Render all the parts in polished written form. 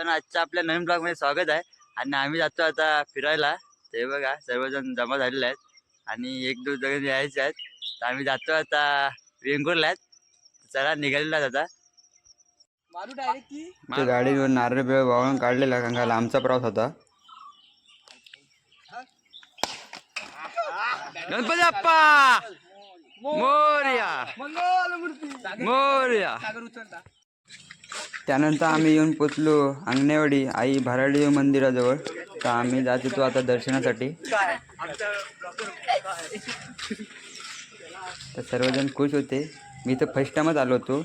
मित्रांनो, आजच्या आपल्या नवीन ब्लॉग मध्ये स्वागत आहे. आणि आम्ही जातो आता फिरायला. ते बघा सर्वजण जमा झालेले आहेत आणि एक दोन जण यायचे आहेत. तर आम्ही जातो आता वेंगुर्ल्यात. चला निघालेला आता. ते गाडीवर नारळ बिळ वाळून काढलेला कारण लांबचा प्रवास होता. गणपती बाप्पा मोरया मोरया. त्यानंतर आम्ही येऊन पोचलो अंगणेवाडी आई भराडी मंदिराजवळ. तर आम्ही जात होतो आता दर्शनासाठी. तर सर्वजण खुश होते. मी तर फर्स्ट टाइमच आलो होतो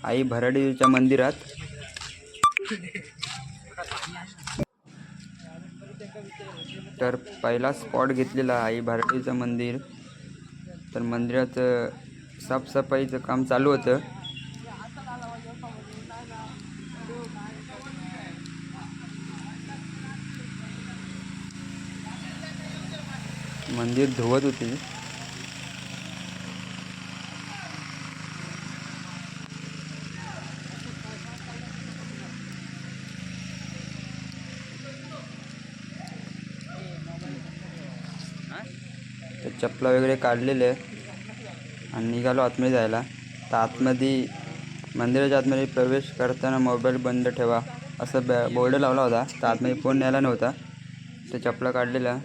आई भराडीच्या मंदिरात. तर पहिला स्पॉट घेतलेला आई भराडीचं मंदिर. तर मंदिराचं साफसफाईचं काम चालू होतं. मंदिर धुवत होते. तर चपला वगैरे काढलेले आणि निघालो आतमध्ये जायला. तर आतमध्ये मंदिराच्या आतमध्ये प्रवेश करताना मोबाईल बंद ठेवा असं बोर्ड लावला होता. तर आतमध्ये फोन न्यायला नव्हता. तर चपला काढलेला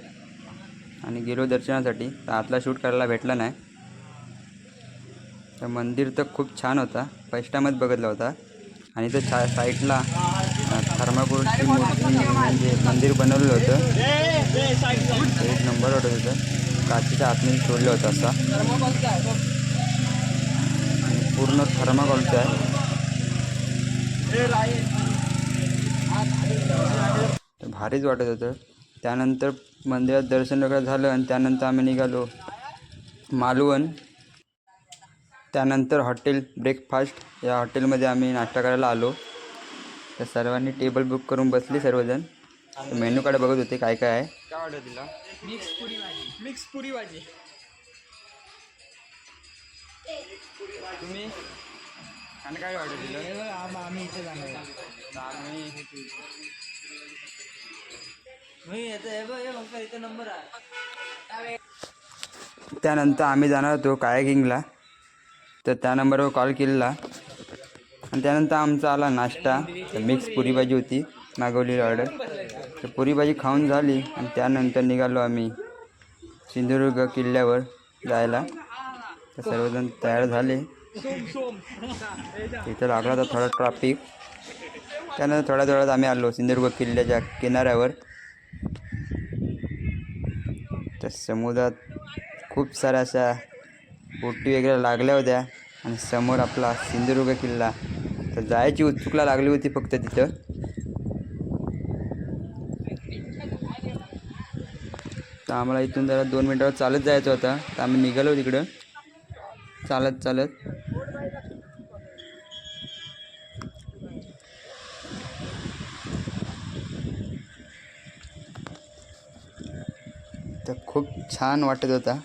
आणि गेलो दर्शनासाठी. तर आतला शूट करायला भेटला नाही. तर मंदिर तर खूप छान होता. फर्स्ट टाइमच बघितला होता. आणि तर साईडला थर्माकोलची मूर्ती म्हणजे मंदिर बनवलेलं होतं. एक नंबर वाटत होतं. काचेच्या आतमध्ये सोडलं होतं असा. आणि पूर्ण थर्माकोलचं आहे. तर भारीच वाटत होतं. त्यानंतर मंदिरात दर्शन वगैरे झालं आणि त्यानंतर आम्ही निघालो मालवण. त्यानंतर हॉटेल ब्रेकफास्ट या हॉटेलमध्ये आम्ही नाश्ता करायला आलो. तर सर्वांनी टेबल बुक करून बसले सर्वजण. मेन्यू कार्ड बघत होते काय काय आहे. काय ऑर्डर दिला? मिक्स पुरी भाजी. तुम्ही आणि काय ऑर्डर दिलं? आम्ही इथे जाणार. इथे नंबर आहे. त्यानंतर आम्ही जाणार होतो कायाकिंगला. तर त्या नंबरवर कॉल केलेला आणि त्यानंतर आमचा आला नाश्ता. तर मिक्स पुरी भाजी होती मागवलेली ऑर्डर. तर पुरी भाजी खाऊन झाली आणि त्यानंतर निघालो आम्ही सिंधुदुर्ग किल्ल्यावर जायला. तर सर्वजण तयार झाले. तिथं लागला होता थोडा ट्रॅफिक. त्यानंतर थोड्या वेळात आम्ही आलो सिंधुदुर्ग किल्ल्याच्या किनाऱ्यावर. तर समुद्रात खूप साऱ्या अशा बोटी वगैरे लागल्या होत्या आणि समोर आपला सिंधुदुर्ग किल्ला. तर जायची उत्सुकता लागली होती फक्त तिथं. तर आम्हाला इथून जरा 2 मिनिटावर चालत जायचं होतं. तर आम्ही निघालो तिकडं चालत. तर खूप छान वाटत होता.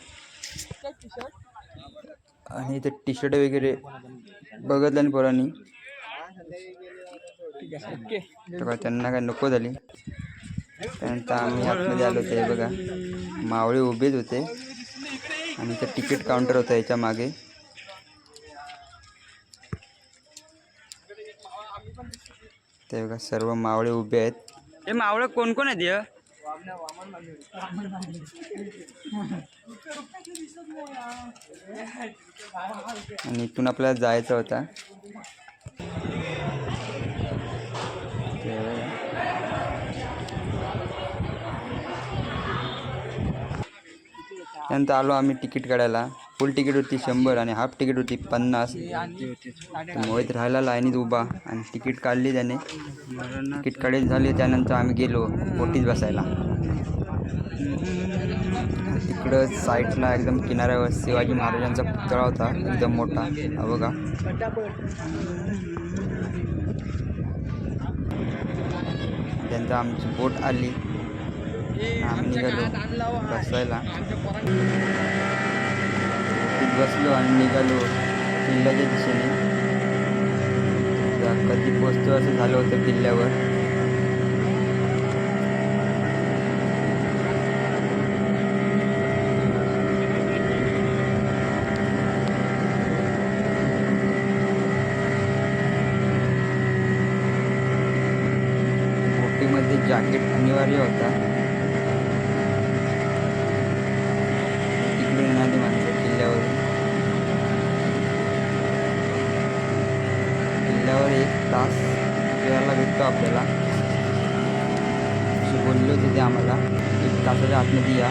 आणि इथे टी शर्ट वगैरे बघितलं आणि पोरांनी तेव्हा त्यांना काय नको झाली. त्यानंतर आम्ही आतमध्ये आलो. ते बघा मावळे उभेच होते आणि इथं तिकीट काउंटर होतं याच्या मागे. ते बघा सर्व मावळे उभे आहेत. हे मावळं कोण कोण आहेत हे? आणि इथून आपल्याला जायचं होता. त्यानंतर आलो आम्ही तिकीट काढायला. फुल तिकीट होती 100 आणि हाफ तिकीट होती 50. मोहित राहायला लाईनीत उभा आणि तिकीट काढली त्याने. तिकीट काढली झाली. त्यानंतर आम्ही गेलो बोटीत बसायला. तिकडं साईडला एकदम किनाऱ्यावर शिवाजी महाराजांचा पुतळा होता एकदम मोठा. हा बघा. त्यानंतर आमची बोट आली. आम्ही निघालो बसायला. बसलो आणि निघालो किल्ल्याच्या दिशेने. कधी पोचतो असं झालं होतं किल्ल्यावर. ट्रेकिंगमध्ये जॅकेट अनिवार्य होता. तिकडून येणारी माणसं किल्ल्यावर 1 तास फिरायला भेटतो आपल्याला असे बोलले होते ते आम्हाला. 1 तासाच्या आतमध्ये या.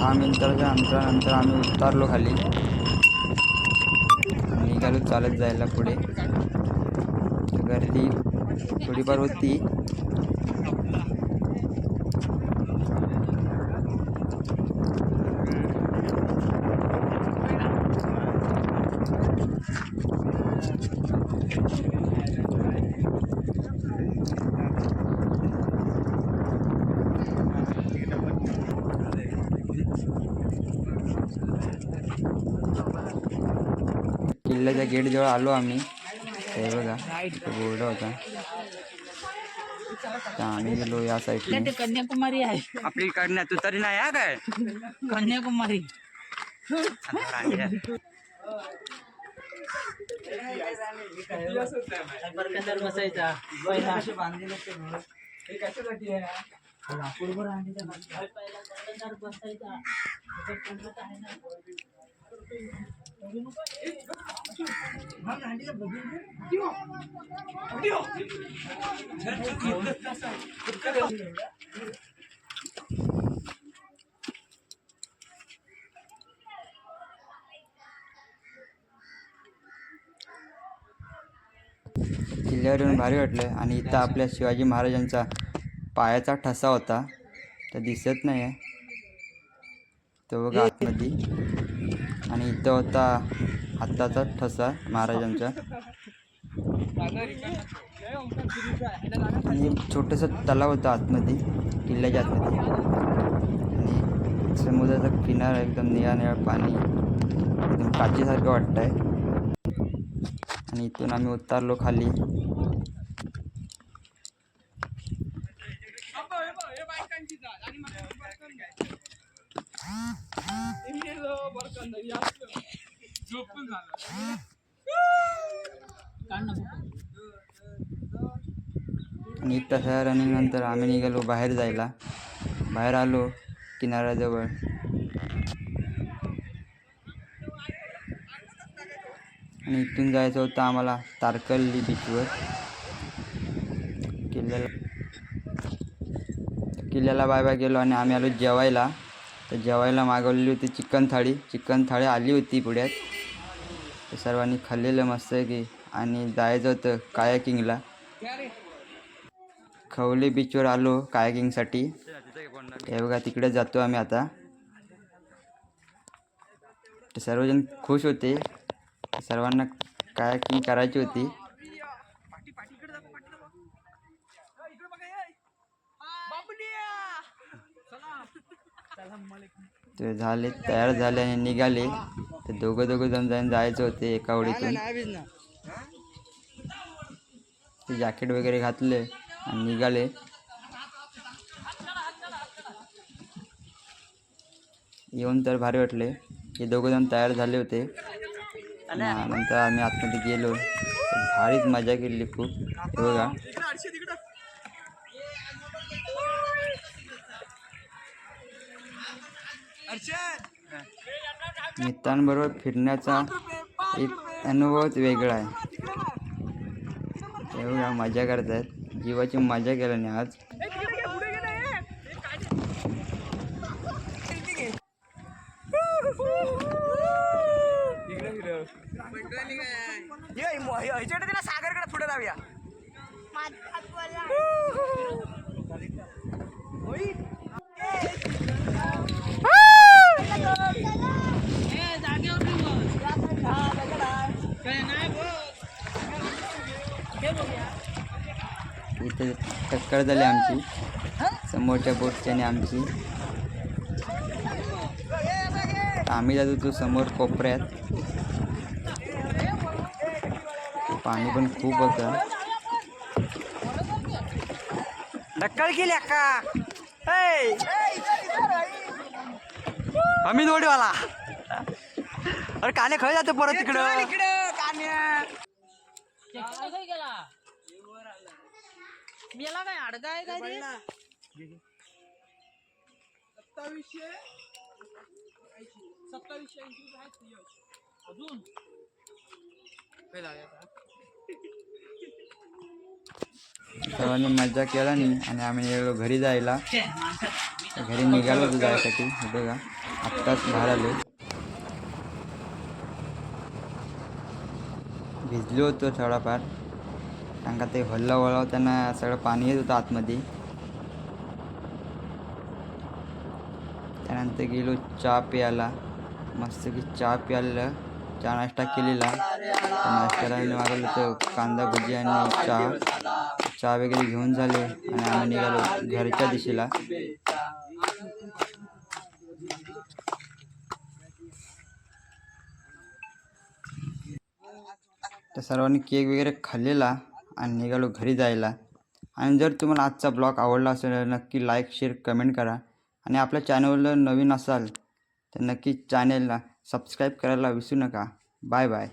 दहा मिनिटाच्या अंतरानंतर आम्ही उतरलो खाली. निघालो चालत जायला पुढे. गर्दी थोडीफार होती. किल्ल्याच्या गेटजवळ आलो आम्ही. ते बघा बोर्ड होता. तर आम्ही गेलो या साईडने. कन्याकुमारी आहे. आपली काढण्यात तू तरी नाही आहे काय? कन्याकुमारी. बसायचा किल्ल्यावर येऊन भारी वाटलं. आणि इथं आपल्या शिवाजी महाराजांचा पायाचा ठसा होता. तर दिसत नाही आहे तो बघा आतमध्ये. आणि इथं होता हाताचा ठसा महाराजांचा. आणि छोटंसं तलाव होतं आतमध्ये, किल्ल्याच्या आतमध्ये. आणि समुद्राचा किनारा एकदम निळा निळा पाणी, एकदम काचेसारखं वाटत आहे. आणि इथून आम्ही उतरलो खाली. आणि 1 तासाच्या रनिंग नंतर आम्ही निघालो बाहेर जायला. बाहेर आलो किनाऱ्याजवळ. आणि इथून जायचं होतं आम्हाला तारकर्ली बीचवर. किल्ल्याला बाय बाय गेलो आणि आम्ही आलो जेवायला. तर जेवायला मागवलेली होती चिकन थाळी. चिकन थाळी आली होती पुढ्यात. तर सर्वांनी खाल्लेलं मस्त आहे की. आणि जायचं होतं कायाकिंगला. खवले बीचवर आलो कायाकिंगसाठी. हे बघा तिकडे जातो आम्ही आता. तर सर्वजण खुश होते. सर्वांना कायाकिंग करायची होती. ते झाले, तयार झाले आणि निघाले. तर दोघं जण जायचं होते एका ओढीतून. ते जॅकेट वगैरे घातले आणि निघाले. येऊन तर भारी वाटले. हे दोघं तयार झाले होते. नंतर आम्ही आतमध्ये गेलो. भारीच मजा केली खूप. हे बघा मित्रांबरोबर फिरण्याचा एक अनुभवच वेगळा आहे. हे बघा मजा करतायत. जीवाची मजा केली नाही आज. सागरकडे पुढे जाऊया. इथे टक्कर झाली आमची समोरच्या बोटची आणि आमची. आम्ही जातो तो समोर कोपऱ्यात. पाणी पण खूप होतं. ढक्कल केली अक्का. आम्ही जोडीवाला. अरे काने खळ जातो परत तिकडं. गेला मेला काय अडगाय काय ते? अजून सर्वांनी मजा केला नाही आणि आम्ही निघालो घरी जायला. घरी निघालो होतो जायसाठी. हे बघा आत्ताच बाहेर आलो. भिजलो होतो थोडाफार कारण का ते वळवताना सगळं पाणी येत होतं आतमध्ये. त्यानंतर गेलो चहा प्यायला. मस्त की चहा प्यायला चहा नाश्ता केलेला. नाश्त्याला मागवलं होतं कांदा भजी आणि चहा वगैरे घेऊन झाले आणि आम्ही निघालो घरच्या दिशेला. तर सर्वांनी केक वगैरे खाल्लेला आणि निघालो घरी जायला. आणि जर तुम्हाला आजचा ब्लॉग आवडला असेल तर नक्की लाईक शेअर कमेंट करा. आणि आपल्या चॅनलवर नवीन असाल तर नक्की चॅनेलला सबस्क्राईब करायला विसरू नका. Bye bye.